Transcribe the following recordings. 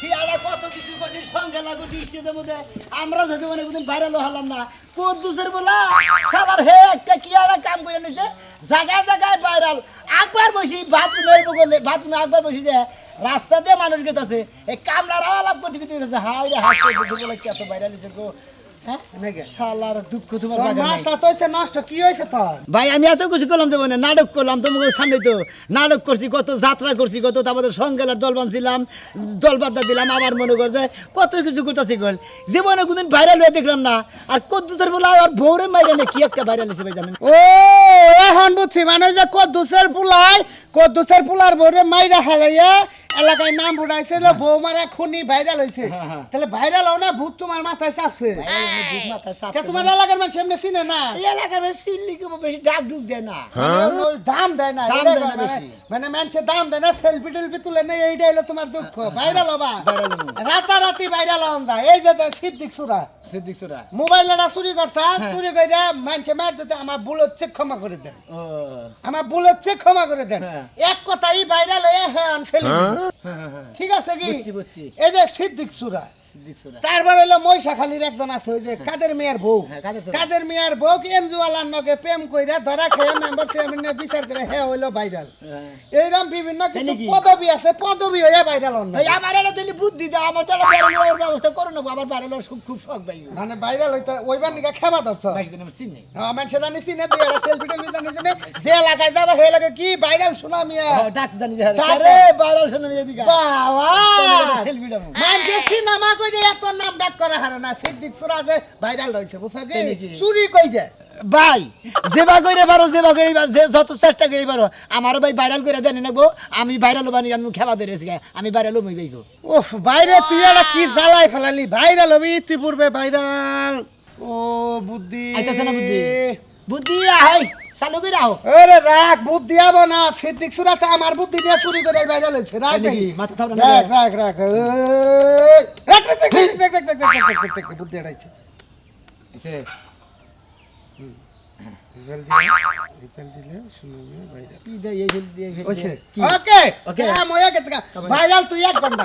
কি আরে কত কিছু করছি সঙ্গে লাগু দৃষ্টিতে মধ্যে আমরা যদি মনে কোনদিন ভাইরাল হলাম না কদ্দুসের বলা শালার হে একটা কি আরে কাম করে নিছে জায়গায় জায়গায় ভাইরাল একবার বসি বাথরুমের বগলে বাথরুমে একবার বসি যে রাস্তা দিয়ে মানুষ গেছে এই কামলার আলাপ করতে করতে হাই রে হাই করে বলে কি এত ভাইরাল হইছে গো হ্যাঁ নাকি শালার দুঃখ তোমার জায়গা নাই মাথা তো হইছে নষ্ট কি হইছে তোর ভাই আমি এত কিছু করলাম তো মানে নাটক করলাম তোমাকে সামনে তো নাটক করছি কত যাত্রা করছি কত তারপরে সঙ্গেলার দল বানছিলাম দল বাদ্দা দিলাম আবার মনে করছে কত কিছু করতেছি গল জীবনে কোনদিন ভাইরাল হয়ে দেখলাম না আর কদ্দুসের বলা আর ভোরে মাইরে না কি একটা ভাইরাল হয়েছে ভাই জানেন ও এখন বুঝছি মানে যে কদ্দুসের পুলার ভোরে মাইরা হালাইয়া এলাকায় নাম উড়াইছে বউ মারা খুনি ভাইরাল হইছে তাহলে ভাইরাল হও না ভূত তোমার মাথায় চাপছে তোমার এলাকার মানুষ এমনি চিনে না এই এলাকার সিল্লি কি বেশি ডাক ঢুক দেয় না দাম দেয় না দাম দেয় না বেশি। মানে মানুষে দাম দেয় না সেলফি টেলফি তুলে না এইটা হলো তোমার দুঃখ ভাইরাল হবা রাতারাতি ভাইরাল হন যায় এই যে সিদ্দিক সুরা মোবাইলটা চুরি করছে চুরি করে মানুষে মার দিতে আমার ভুল হচ্ছে ক্ষমা করে দেন আমার ভুল হচ্ছে ক্ষমা করে দেন এক কথাই ভাইরাল হয়ে হ্যাঁ ঠিক আছে কি এই যে সিদ্দিক সুরা তারপর হলো মহিষাখালীর একজন আছে ওই যে কাদের মিয়ার বউ কাদের মিয়ার বউ এনজুয়ালার নগে প্রেম কইরা ধরা খেয়ে মেম্বার চেয়ারম্যান বিচার করে হে হইলো ভাইরাল এইরকম বিভিন্ন কিছু পদবি আছে পদবি হয়ে ভাইরাল হন ভাই আমার এটা দিলি বুদ্ধি দাও আমার তো ভাইরাল হওয়ার ব্যবস্থা করো না আবার ভাইরাল হওয়ার খুব শখ ভাই মানে ভাইরাল হইতা ওইবার নিকা খেবা ধরছ ভাই দিন আমি চিনি হ্যাঁ মানুষ জানি চিনে তুই এটা সেলফি টেলফি জানি জানি যে লাগাই যাবে হে লাগে কি ভাইরাল শোনা মিয়া ডাক জানি আরে ভাইরাল শোনা মিয়া দিকা বাবা সেলফি দাও মানুষ সিনেমা কইরে এত নাম ডাক করা হারে না সিদ্দিক সুরা যে ভাইরাল হইছে বুঝছ কি চুরি কই যায় ভাই যেবা কইরে পারো যেবা কইরে যত চেষ্টা করি পারো আমার ভাই ভাইরাল করে দেন না গো আমি ভাইরাল বানি আমি খেবা ধরেছি আমি ভাইরাল হই ভাই গো ওফ বাইরে তুই এটা কি জ্বালাই ফেলালি ভাইরাল হবি ইতিপূর্বে ভাইরাল ও বুদ্ধি আইতাছে না বুদ্ধি বুদ্ধি আই চালু করে আও আরে রাখ বুদ্ধি আবো না সিদ্দিক সুরা আমার বুদ্ধি দিয়ে চুরি করে ভাইরাল হইছে রাখ দেখি মাথা থাবড়া না রাখ রাখ রাখ বুদ্ধি আইছে এসে রিপেল দিলে শুনুন ভাইরাল কি দে এই ফেল দিয়ে ওইছে ওকে ওকে ময়া গেছে ভাইরাল তুই 1 ঘন্টা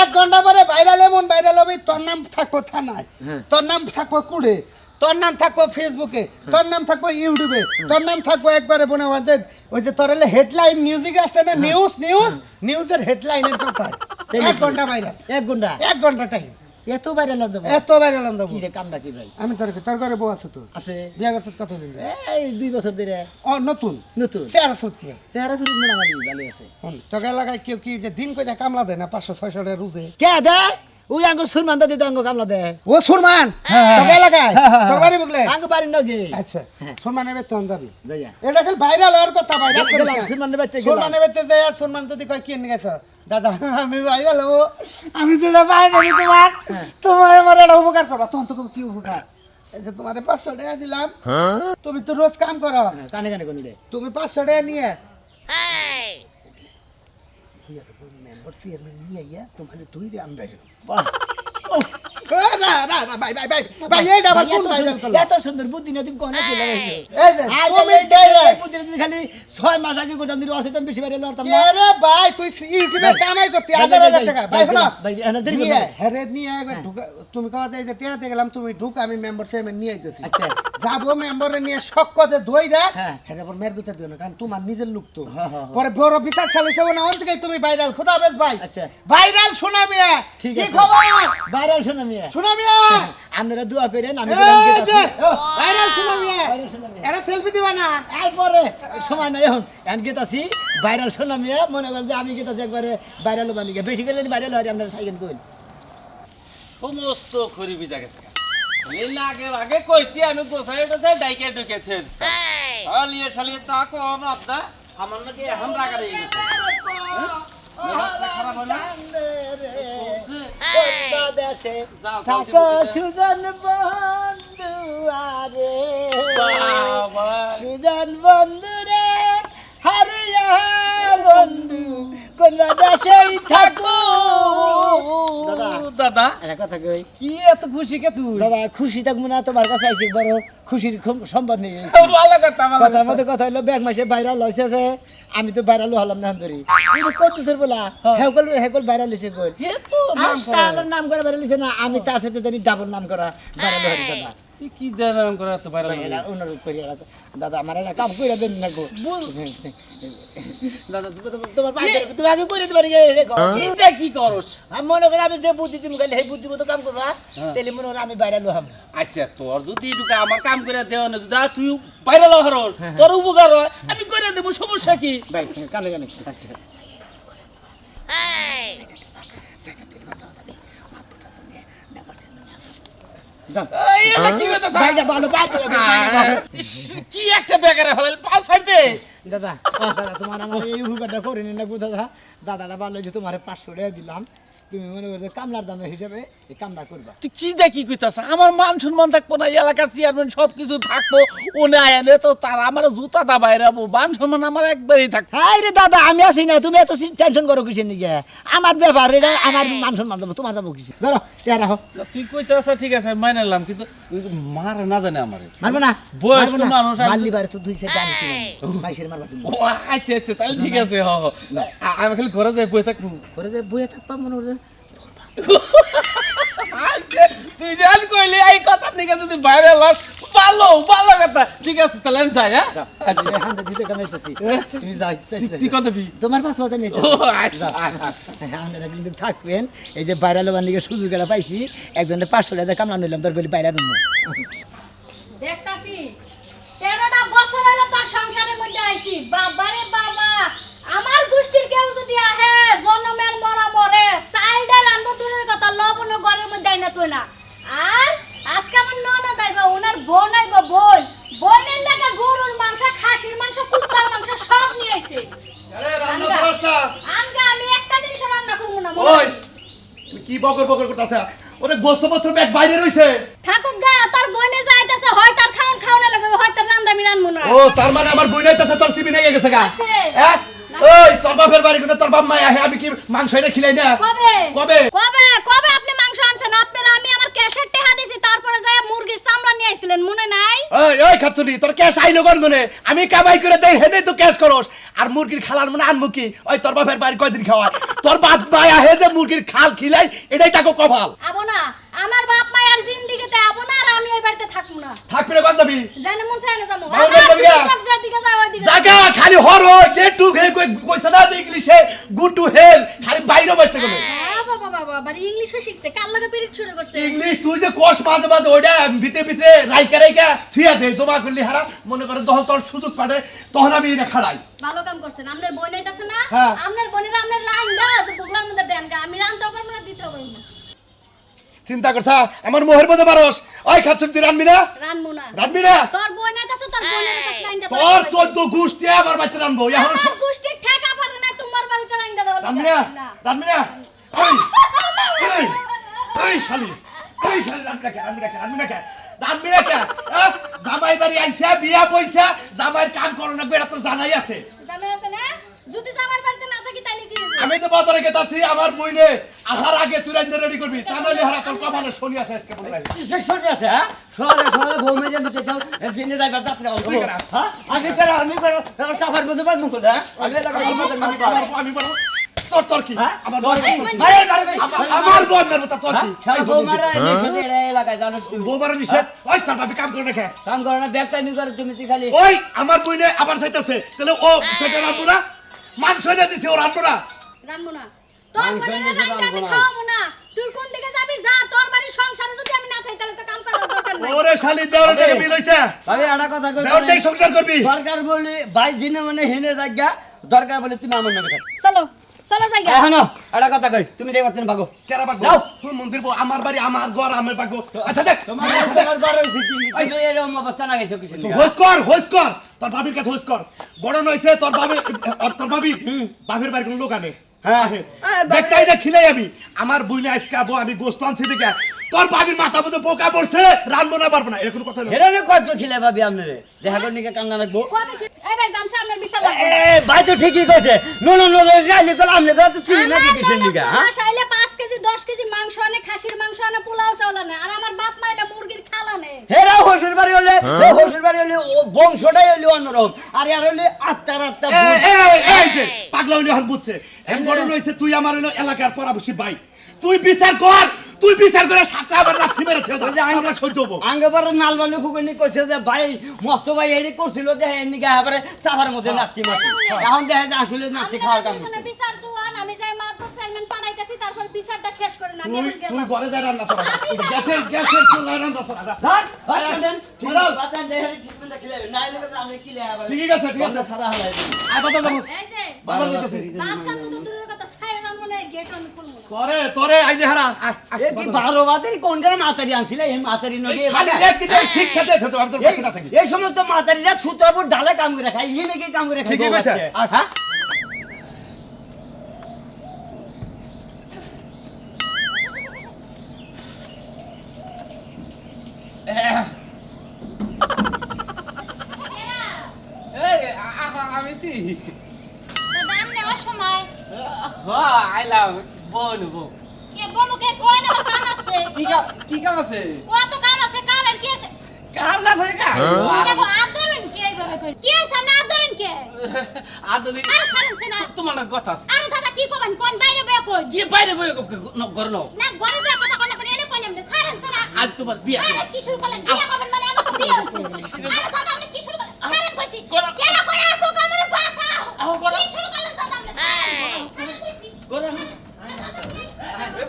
1 ঘন্টা পরে ভাইরাল এমন ভাইরাল হবে তোর নাম থাকবো থানায় তোর নাম থাকবো কুড়ে তোর নাম থাকবো ফেসবুকে তোর নাম থাকবো ইউটিউবে তোর নাম থাকবো একবারে বনে ওই যে তোর হলে হেডলাইন মিউজিক আছে না নিউজের হেডলাইনের কথা 1 ঘন্টা ভাইরাল 1 ঘন্টা টাইম এত ভাইরাল দেব এত ভাইরাল দেব কি রে কামটা কি ভাই আমি তোর ঘরে বউ আছে তো আছে বিয়া করছিস কতদিন এই 2 বছর ধরে ও নতুন চেহারা চেহারা সুদ মোটামুটি ভালো আছে তোকে লাগাই কেউ কি যে দিন কইটা কামলা দেয় না 500-600 টাকা রোজে কে দে ওই আঙ্গ সুরমান দা দিতে আঙ্গ কামলা দে ও সুরমান তোকে লাগাই তোর বাড়ি বগলে আঙ্গ বাড়ি নগে আচ্ছা সুরমানের বেতন যাবি যাইয়া এটা খালি ভাইরাল হওয়ার কথা ভাইরাল করে সুরমানের বেতে সুরমানের বেতে যায় সুরমান যদি কয় কি নিয়ে গেছ দাদা আমি ভাইরাল হবো আমি যেটা ভাইরাল তোমার আমার একটা উপকার করবা তখন তো কি উপকার এই যে তোমারে 500 টাকা দিলাম তুমি তো রোজ কাম করো কানে কানে কোন রে তুমি 500 টাকা নিয়ে মেম্বার চেয়ারম্যান নিয়ে আইয়া তোমার তুই রে আমদারি বাহ না না না ভাই ভাই ভাই ভাই এইটা আবার কোন ভাইরাল করলা এত সুন্দর বুদ্ধি না তুমি কোন ছিল ভাই এই যে তুমি এই বুদ্ধি খালি 6 মাস আগে করতাম দিন অর্থে বেশি ভাইরাল হতাম না আরে ভাই তুই ইউটিউবে কামাই করতে 1000 টাকা ভাই হলো ভাই এনে দেরি নিয়ে হেরে নিয়ে একবার ঢুকা তুমি কওয়া যায় যে টিয়াতে গেলাম তুমি ঢুক আমি মেম্বার চেয়ারম্যান নিয়ে আইতেছি আচ্ছা যাবো মেম্বারে নিয়ে শক্কতে দইরা হেরে পর মের বিচার দিও না কারণ তোমার নিজের লোক তো পরে বড় বিচার সালিশ হবে না অন্তকে তুমি ভাইরাল খোদা হাফেজ ভাই আচ্ছা ভাইরাল শোনা মিয়া ঠিক কি আছে খবর ভাইরাল শোনা মিয়া শোনা মিয়া আপনারা দোয়া করেন আমি ভাইরাল শোনা মিয়া এটা সেলফি দিবা না এরপরে সময় নাই এখন গেতাছি ভাইরাল শোনা মিয়া মনে করেন যে আমি গেতাছি একবারে ভাইরাল বানি বেশি করে যদি ভাইরাল হয় আপনারা থাকেন কইল সমস্ত খরিবি জায়গা এই আগে আগে কইতে আমি গোসাইটা যাই ডাইকে ঢুকেছে শালিয়ে তা কম আপনা আমার নাকি এখন রাগা রয়ে গেছে খারাপ হলো দেশে থাকো সুজন বন্ধু আরে সুজন বন্ধু রে হারিয়া বন্ধু কোন দেশেই থাকো দাদা একটা কথা কই কি এত খুশি কে তুই দাদা খুশি থাকবো না তোমার কাছে আইছি বড় খুশির সম্বাদ নিয়ে ভালো কথা কথার মধ্যে কথা হইলো ব্যাগ মাসে ভাইরাল হয়েছে আমি তো বাইরে হলাম না ধরি কিন্তু কত দুসের বলা হেকল হেকল বাইরে লিছে কই এ তো নাম করা শালার নাম করে বাইরে লিছে না আমি তার সাথে জানি ডাবল নাম করা বাইরে হরি দাদা তুই কি নাম করা তো বাইরে এটা অনুরোধ করি দাদা আমার একটা কাম করে দেন না গো দাদা তোমার পায়ে তুমি আগে করে দিবা রে গো এটা কি করস আমি মনে করি আমি যে বুদ্ধি তুমি গেলে সেই বুদ্ধি মতো কাম করবা তাহলে মনে করি আমি বাইরে লোহাম আচ্ছা তোর যদি এটুকু আমার কাম করে দেওয়া না যদি তুই বাইরে লহরস তোর উপকার হয় আমি করে দেবো সমস্যা কি ভাই কানে কানে আচ্ছা যাও এই এলা কি কথা ভাইটা ভালো পাইতে কি একটা বেকারে হল পাঁচ ছাড় দে দাদা দাদা তোমার আমার এই উপকারটা করে নিন না গো দাদা দাদাটা ভালো যে তোমার 500 টাকা দিলাম তুমি মনে করো কামলার দামের হিসাবে এই কামটা করবা তুই কি দেখি কইতাছ আমার মান সম্মান থাকবো না এলাকার চেয়ারম্যান সবকিছু থাকবো ও না এনে তো তার আমার জুতাটা বাইরাবো মান সম্মান আমার একবারই থাকবো হাই রে দাদা আমি আছি না তুমি এত টেনশন করো কিসের নিকে আমার ব্যাপার এটা আমার মান সম্মান দেবো তোমার যাবো কিসে ধরো টিয়া রাখো তুই কইতাছ ঠিক আছে মাইনে নিলাম কিন্তু মার না জানে আমারে মারবো না বয়স্ক মানুষ আর- মারলি বারে তো দুই সাইড আমি তুলে মাইশের মারবা তুমি ও আচ্ছা আচ্ছা তাহলে ঠিক আছে আমি খালি ঘরে যাই বই থাকবো করে যে বইয়ে থাকবা মনে করে আচ্ছা তুই জান কইলি এই কথা নিকে যদি বাইরে লাস ভালো ভালো কথা ঠিক আছে তাহলে আমি যাই হ্যাঁ আচ্ছা এখন তো দিতে কামাইতেছি তুমি যাও তুই কত বি তোমার পাঁচ হাজার নিতে ও আচ্ছা আপনারা কিন্তু থাকবেন এই যে বাইরে লোবার দিকে সুযোগ এটা পাইছি একজনের 500 টাকা কামলা নিলাম তোর গলি বাইরে নেবো দেখতাছি 13টা বছর হলো তোর সংসারের মধ্যে আইছি বাবারে বাবা আমার গোষ্ঠীর কেউ যদি আহে জন্মের মরা মরে চাইল্ড আনবো দূরের কথা লবণ ঘরের মধ্যে আইনা তুই না আর আজকে আমার ননদ আইবা ওনার বোন আইবা বোনের লাগা গরুর মাংস খাসির মাংস কুত্তার মাংস সব নিয়ে আইছে আরে রান্না সরসটা আনগা আমি একটা জিনিস রান্না করবো না ওই তুমি কি বকর বকর করতেছ ওরে গোস্ত বস্ত ব্যাগ বাইরে রইছে থাকুক গা তোর বোনে যাইতাছে হয় তার খাওনা লাগবে হয় তার রান্দা আমি রানবো না ও তার মানে আমার বই নাইতেছে তোর সিবি নাই গেছে গা আছে। হ্যাঁ ওই তোর বাপের বাড়ি কোনে তোর বাপ মা আহে আমি কি মাংস এনে খিলাই না কবে কবে কবে কবে আপনি মাংস আনছেন আপনারা আমি আমার ক্যাশের টাকা দিছি তারপরে যায় মুরগির চামড়া নিয়ে আইছিলেন মনে নাই ওই ওই খাচ্ছনি তোর ক্যাশ আইলো গনগনে আমি কামাই করে দেই হেনে তো ক্যাশ করস আর মুরগির খালার মানে আনমু কি ওই তোর বাপের বাড়ি কয়দিন খাওয়ায় তোর বাপ মা আহে যে মুরগির খাল খিলাই এটাই তাকো কপাল আবো না আমার বাপ মায়ের জিন্দিগিতে আবো না আর আমি এই বাড়িতে থাকবো না থাকবি না কোন যাবি জানে মন চায় না যাবো বাবা যাবি গা? যেদিকে যাও ওইদিকে জায়গা খালি হর গেট টু কইছ না যে ইংলিশে গুড টু হেল খালি বাইরে বাইতে গেলে বাবা বাবা বাড়ি ইংলিশও শিখছে কার লাগে পিরিত শুরু করছে ইংলিশ তুই যে কোষ মাঝে মাঝে ওইটা ভিতরে ভিতরে রাইকা রাইকা থুইয়া দে জমা করলি হারা মনে করে যখন তোর সুযোগ পাঠে তখন আমি এটা খাড়াই ভালো কাম করছেন আপনার বোন আইতাছে না হ্যাঁ। আপনার বোনেরা আপনার রান দাও যে বগলার মধ্যে দেন গা আমি রানতেও পারবো না দিতেও পারবো না চিন্তা করছা আমার মোহের মধ্যে পারস ওই খাচ্ছ তুই রানবি না রানবো না রানবি না তোর বোন আইতাছে তোর বোনের কাছে রান দাও তোর 14 গোষ্ঠী আমার বাড়িতে রানবো এখন আমার গোষ্ঠী ঠেকা পারে না তোমার বাড়িতে রান দাও রানবি না রানবি না ওই ওই ওই শালি রানবি না রানবি না রানবি না জামাই বাড়ি আইসা বিয়া পয়সা জামাইয়ের কাম করো না বেটা তোর জানাই আছে জানা আছে না যদি আমার বাড়িতে না থাকি তাহলে কি হবে আমি তো বাজারে গেতাছি আমার বইনে আসার আগে তুই রান্না রেডি করবি তা নাহলে হারা তোর কপালে শনি আছে আজকে বলে কিসের শনি আছে হ্যাঁ সকালে সকালে বৌমে যে নিতে চাও জেনে যাইবা যাত্রা তুই করা। হ্যাঁ আমি করো চাফার মধ্যে বাদ মুখ হ্যাঁ আমি এলাকার সমাজের মানুষ আমি বলবো তোর তোর কি হ্যাঁ? আমার বই মারে আমার বই মেরবো তা তোর কি বৌমারা নিষেধ এটা এলাকায় জানোস তুই বৌমার নিষেধ ওই তোর ভাবি কাম করে না কাম করো না ব্যাগ টাইমি করে তুমি তুই খালি ওই আমার বইনে আবার চাইতেছে তাহলে ও সেটা রাখবো না মাংস এনে দিছে ও রাখবো না রানবো না তোর মাংস বোনের এনে দিতে রানতে আমি রানবো না। খাওয়াবো না তুই কোন দিকে যাবি যা তোর বাড়ির সংসারে যদি আমি না থাকি তাহলে তো কাম করার দরকার নাই ওরে শালি দেওয়ার টাকা মিল হইছে ভাবি একটা কথা কই দেওয়ার টাকা সংসার করবি দরকার বলি ভাই জিনে মানে হেনে জায়গা দরকার বলে তুমি আমার নামে থাক চলো চলো যাই গা এখন একটা কথা কই তুমি দেখবা তুমি ভাগো কেরা বাগবো যাও। মন্দির বউ, আমার বাড়ি আমার ঘর আমার বাগবো আচ্ছা দেখ তোমার আচ্ছা দেখ। তোমার ঘরে তুমি এরকম অবস্থা না গেছো কিছু তুই হোস কর তোর ভাবির কাছে হোস কর গড়ন হয়েছে তোর ভাবি বাপের বাড়ি কোনো লোক আনে হ্যাঁ। দেখতাই না খিলাই আমি আমার বইনে আজকে আবো আমি গোস্ত আনছি দেখে তোর ভাবির মাথা মধ্যে পোকা পড়ছে রানবো না পারবো না এরকম কথা না হেরানে কত খিলে ভাবি আপনারে দেখা কর নিকে কান্না রাখবো কবে কি এই ভাই জানছে আপনার বিশাল লাগবে এ ভাই তো ঠিকই কইছে নো নো নো রাইলে তো আমলে তো চিনি না কি কিছু নিকা হ্যাঁ চাইলে 5 কেজি 10 কেজি মাংস আনে, খাসির মাংস আনে, পোলাও চাউল আনে, আর আমার বাপ মাইলে মুরগির খাল আনে। হেরা শ্বশুর বাড়ি হলে শ্বশুর বাড়ি হলে ও বংশটাই হইলে অন্যরকম, আর আর হলে আত্মার আত্মা এই যে পাগলা হইলে হল বুঝছে এখন বড় হইছে তুই আমার হইলো এলাকার পরামর্শী ভাই তুই বিচার কর তুই বিচার করে সাতটা আবার রাত্রি মেরে থেও আমরা সহ্য হবো আঙ্গবার নালবালু ফুকনি কইছে যে ভাই মস্ত ভাই এই করছিল যে এনি গা হাবারে সাফার মধ্যে নাতি মাতি এখন দেখা যায় আসলে নাতি খাওয়ার কাম আমরা বিচার দুয়ান, আমি যাই মাতবর চেয়ারম্যান পাঠাইতেছি, তারপর বিচারটা শেষ করে না আমি তুই এখন তুই গেলাম। ঘরে যা রান্না কর গ্যাসের চুলায় রান্না কর ধর বাতান বাতান দেহে ট্রিটমেন্ট দেখিলে নাইলে তো আমি কি লে আবার ঠিক আছে সারা হলাই আই বাজার যাবো এই যে বাজার যাইতেছি বাপ কান্না তো দূরের কথা, ছাইরা মনে গেট আমি খুলবো না। তোরে আই দে হারা এ কি 12 বাতের কোন কারণে মাতারি আনছিলে এই মাতারি নগে খালি একদিকে শিক্ষা দে তো আমি তোর কাছে না থাকি এই সময় তো মাতারিরা সুতার উপর ডালে কাম করে খায় ইয়ে নাকি কাম করে খায় ঠিকই কইছে। হ্যাঁ এই আমি তি দাদা আমনে অসময় হ্যাঁ আইলাম বলবো কে বমু কে কোন আমার কাম আছে, কি কাম আছে কত কাম আছে, কামের কি আছে? কাম না থাকে কা এটা কো আদরন কে এইভাবে কই? কি আছে না আদরন কে? আদরি আর সারেন না। তোমার না কথা আছে আরে দাদা কি কবেন কোন বাইরে বয়ে কই? কি বাইরে বই ঘর নাও না ঘরে যা কথা কোন কোন এনে কোন এমনে সারেন না। আজ তোমার বিয়া আরে কি শুরু করলেন? বিয়া করবেন মানে আমার তো বিয়ে হইছে। আরে দাদা আপনি কি শুরু করলেন? সারেন কইছি। কেন করে আসো কামরে বাসাও? আহো করো। কি শুরু করলেন দাদা আপনি? সারেন কইছি। ঘরে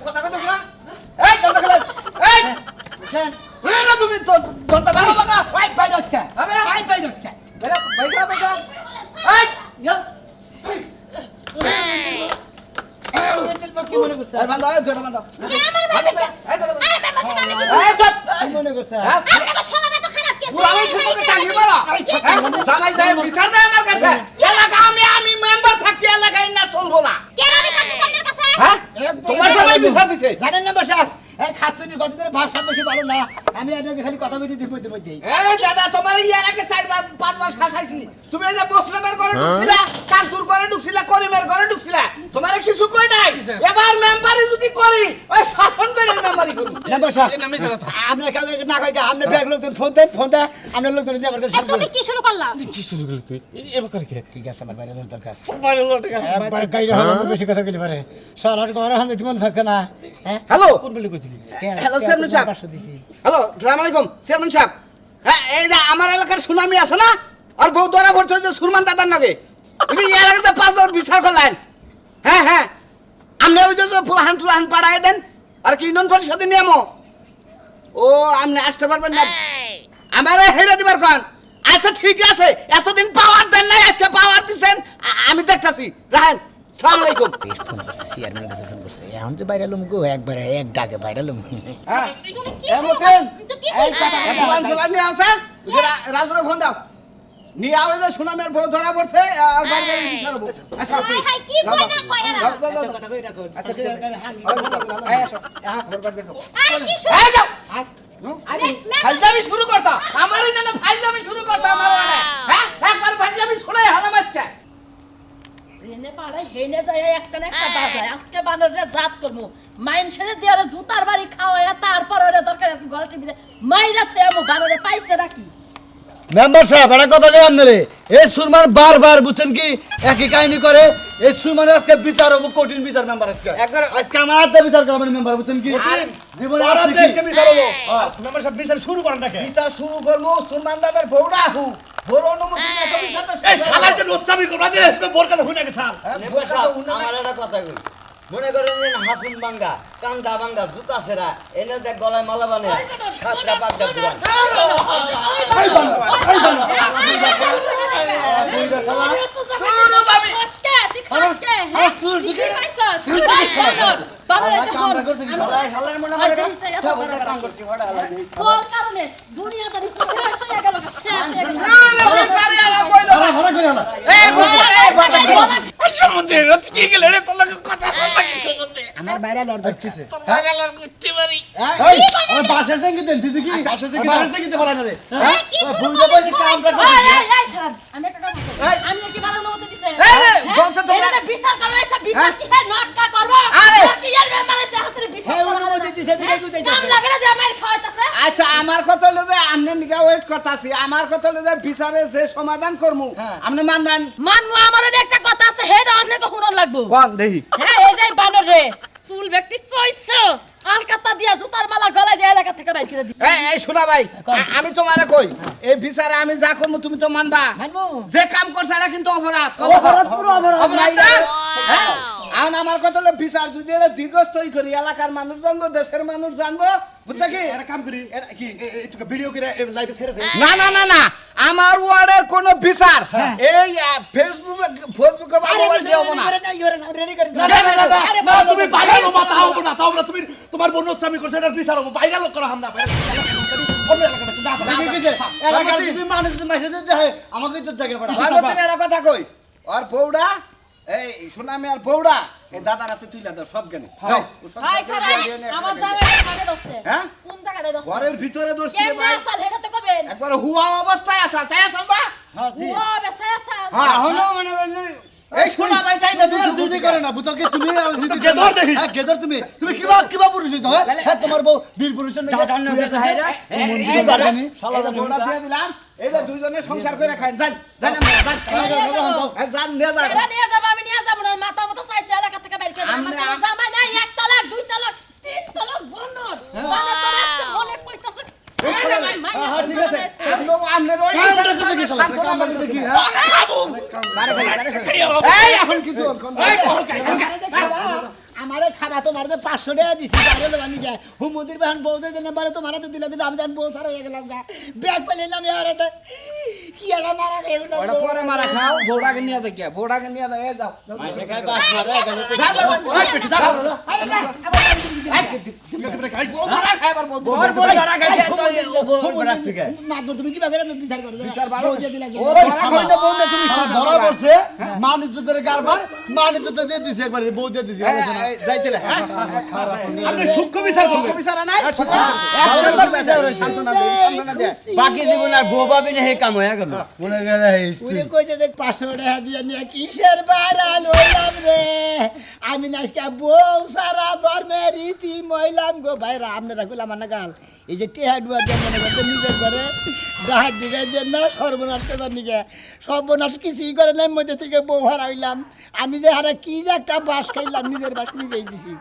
কথা কথা শোনা এই কথা খেলে এই ওরে না তুমি দন্তা বাবা বাবা ভাই ভাই রস্তা ভাই ভাই রস্তা বেটা বাইকরা বাইকরা এই ইয়া কি মনে করছ এই বান্দা এই জোড়া বান্দা কে আমার বাবা কে? এই জোড়া আরে বাবা সেটা আপনি কি শুরু এই চুপ কি মনে করছ আপনাকে শোনা তো খারাপ কে? পুরো আমি শুনতে টাঙ্গি মারো জামাই যায় বিচার দেয় আমার কাছে এলাকা আমি মেম্বার থাকি এলাকায় না চলবো না কেন বিচার দিছ আপনার কাছে? হ্যাঁ তোমার জামাই বিচার দিছে জানেন না বসা এই খাতুনি কতদিন ভাষা বেশি ভালো না আমি আপনাকে খালি কথা কইতে দিই মধ্যে এই দাদা তোমার ইয়ার আগে 4-5 বার শাসাইছি তুমি এই যে মুসলিমের ঘরে ঢুকছিলা কাকুর ঘরে ঢুকছিলা করিমের ঘরে ঢুকছিলা তোমারে কিছু কই নাই এবার মেম্বারি যদি করি ওই শাসন করে মেম্বারি করব না বসা এটা মিছা কথা আপনি কাউকে না কইতে আপনি ব্যাগ লোকজন ফোন দেন আপনার লোকজন নিয়ে আমার কাছে এই তুমি কি শুরু করলা? কি শুরু করলি তুই এবার করে কে ঠিক আছে আমার বাইরে দরকার বাইরে লটকা একবার গাইরে হলো বেশি কথা কইলি পারে সারার ঘরে হাতে দিমন থাকে না হ্যাঁ হ্যালো কোন বলে কইছিলি হ্যালো চেয়ারম্যান সাহেব হ্যালো আসসালামু আলাইকুম চেয়ারম্যান সাহেব হ্যাঁ এই যে আমার এলাকার সুনামি আছে না আর বউ ধরা পড়ছে যে সুরমান দাদার নাকি ওই ইয়ার আগে 5 বার বিচার করলেন হ্যাঁ হ্যাঁ আপনি ওই যে ফুলহান পাড়ায় দেন আর কি নন পরিষদের নিয়ম ও আপনি আসতে পারবেন না আমার হেরে দিবার কোন আচ্ছা ঠিক আছে এতদিন পাওয়ার দেন নাই আজকে পাওয়ার দিবেন আমি দেখতাছি রাহেন আসসালামু আলাইকুম ফোন করছে চেয়ারম্যানের কাছে ফোন করছে এখন তো বাইরে লুম গো একবারে এক ডাকে বাইরে লুম হ্যাঁ তুমি কি এ শুরু মতেন করলা? তুমি কি শুরু করলা? ফুলান ফুলান নিয়ে আসে রাজুরে ফোন দাও নিয়ে আও যে সুনামের বউ ধরা পড়ছে আর বারবার বিচার হবো আচ্ছা হাই হাই কি কই না কই এরা? কথা কই রাখো আচ্ছা ঠিক আছে এই আসো বরবাদ বেটো আরে কি শুরু? এই যাও আরে ফাইজলামি শুরু করতা আমারই না ফাইজলামি শুরু করতা আমার মানে হ্যাঁ একবার ফাইজলামি শুনে হালাম আজকে জেনে পাড়ায় হেনে যায় একটা না একটা বাজায় আজকে বানরে জাত করমু মাইন সেরে দিয়ে ওরে জুতার বাড়ি খাওয়ায়া তারপর ওরে দরকার আছে গলা টিভিতে মাইরা থই আমু বানরে পাইছে নাকি মেম্বার সাহেব একটা কথা কই আপনারে এই সুরমান বারবার বুঝছেন কি একই কাহিনী করে এই সুরমান আজকে বিচার হবো কঠিন বিচার মেম্বার আজকে আজকে আমার হাতে বিচার করবেন মেম্বার বুঝছেন কি জীবনে ওরা আজকে দেশকে বিচার হবো মেম্বার সাহেব বিচার শুরু করেন নাকি বিচার শুরু করবো সুরমান দাদার বউটা হু বড় অনুমতি না তো বিচার তো এই শালা যে লোচ্চামি করবা যে এসবে বোর কাছে হুইনা গেছে মেম্বার সাহেব আমার একটা কথা কই মনে করেন যে হাসুন ভাঙ্গা কান্দা ভাঙ্গা জুতা সেরা এনে দেখ গলায় মালা বানে সাতটা পাঁচ দেখ পুরান শালার মনে করে কাম করছি হড়া লাগে তোর কারণে দুনিয়াদারি শেষ হয়ে গেল শেষ হয়ে গেল সম্বন্ধে কি গেলে রে তোর লাগে কথা শুনলা কি সম্বন্ধে আমার বাইরে লড় কিসে তারালার গুটি মারি আমার বাসার সঙ্গে দেন দিদি কি বাসার সঙ্গে দিতে পারে না রে এই কি শুরু ভুল করে কামটা করে এই খারাপ আমি একটা কথা বলবো আমি কি ভালো নমতে দিতে বলছে তোমরা বিচার করো এসব বিচার কি হয় নাটকা করব আরে! কি আর মেম্বার এসে হাতে কাম লাগে না যে মাইর খাওয়াইতাছে আচ্ছা আমার কথা হলো যে আমনে নিকা ওয়েট করতাছি আমার কথা হলো যে বিচারে যে সমাধান করমু আপনি মানবেন মানমু আমার একটা কথা আছে হেড আপনাকে শুনন লাগবো কোন দেহি হ্যাঁ এই যে বানর রে চুল ব্যক্তি চইছে আলকাতা দিয়া জুতার মালা গলায় দিয়ে এলাকা থেকে বাইর করে দি এই শোনা ভাই আমি তোমারে কই এই বিচারে আমি যা করমু তুমি তো মানবা মানবো যে কাম করছ এটা কিন্তু অপরাধ অপরাধ পুরো অপরাধ না? হ্যাঁ? এখন আমার কথা হলো বিচার যদি এটা দীর্ঘস্থায়ী করি এলাকার মানুষ জানবো দেশের মানুষ জানবো বুঝছো কি একটা কাম করি এটা কি একটু ভিডিও করে লাইভে ছেড়ে দেই না না না না আমার ওয়ার্ডের কোন বিচার এই ফেসবুকে আরে দেব না রেডি করে না তুমি বাইরে লো মা তাও না তুমি তোমার বোন হচ্ছে আমি করছি এটার বিচার হবো বাইরে লোক করা হামনা অন্য এলাকাটা এলাকার যদি মানুষ যদি মেসেজ দেয় আমাকে তো জায়গা পাঠা ভাগবতীর একটা কথা কই আর বউড়া এই সোনামি আর বউড়া এই দাদার হাতে তুইলা দাও সব জ্ঞানী ভাই খারাপ আমার জামাই কাটে দছে হ্যাঁ? কোন জায়গায় দছে ঘরের ভিতরে দোষী রে কেমনে ভাই আসাল হেটা তো কবেন একবার হুয়া অবস্থায় আসাল তাই আসাল না ও ব্যস্তায় আসাল হ্যাঁ হলো মনে এই শোনা ভাই তাই না তুমি দুই করে না বুঝো কি তুমি গেদর দেখি। হ্যাঁ গেদর তুমি কিবা পুরুষ হইছো হ্যাঁ তোমার বউ বীর পুরুষের নাকি জানো গেছে হায়রা বউড়া দিয়ে দিলাম এই যে দুইজনে সংসার করে খান জান জান জান নিয়ে যান এরা নিয়ে যাব আমি নিয়ে যাব না মাথা মতো চাইছে এলাকা থেকে বাইর করে আমার কোনো জামাই নাই এক তালাক দুই তালাক তিন তালাক বন্নর মানে তোর আজকে মনে কইতাছে হ্যাঁ ঠিক আছে আমনের ওই এই এখন কিছু আমারে খাবা তোমার যে 500 টাকা দিছি বাইরে লোক আমি গে হুমুদির বাহন বউদের জন্য বারে তোমার হাতে দিলা দিলা আমি জান বউ সারা হয়ে গেলাম গা ব্যাগ পেলাম ইয়ারে কি আর মারা গেল ওটা পরে মারা খাও বউড়াকে নিয়ে যাই কে বউড়াকে নিয়ে যাও এই যাও খাই বাস মারে এখানে ওই পেটি দাঁড়াও আরে না আবার তুমি খাই বউড়া খাইবার বউ মাদুর তুমি কি বাজারে বিচার করো বিচার ভালো বউ দিয়ে দিলা ও ধরা হইলো বউ না তুমি সব ধরা পড়ছে মানুষ যদি কারবার মানুষ যদি দিয়ে দিছে একবার বউ দিয়ে দিছে যাইতেলে হ্যাঁ আপনি সূক্ষ্ম বিচার করবেন বিচার নাই সান্তনা দে বাকি জীবন আর বউ পাবি না হে কাম হয়ে গেল মনে করে উনি কইছে যে 500 টাকা দিয়ে নিয়ে কিসের বাইরাল হইলাম রে আমি না আজকে বউ সারা জন্মের রীতি মইলাম গো ভাইরা আপনারা কইলাম না গাল এই যে টেহা ডুয়া দেন মনে করতে নিজের ঘরে ডাহাত দিকে দেন না সর্বনাশ করবার নিকে সর্বনাশ কিছুই করে নাই মধ্যে থেকে বউ হারাইলাম আমি যে হারা কি যে একটা বাস খাইলাম নিজের বাস নিজেই দিছি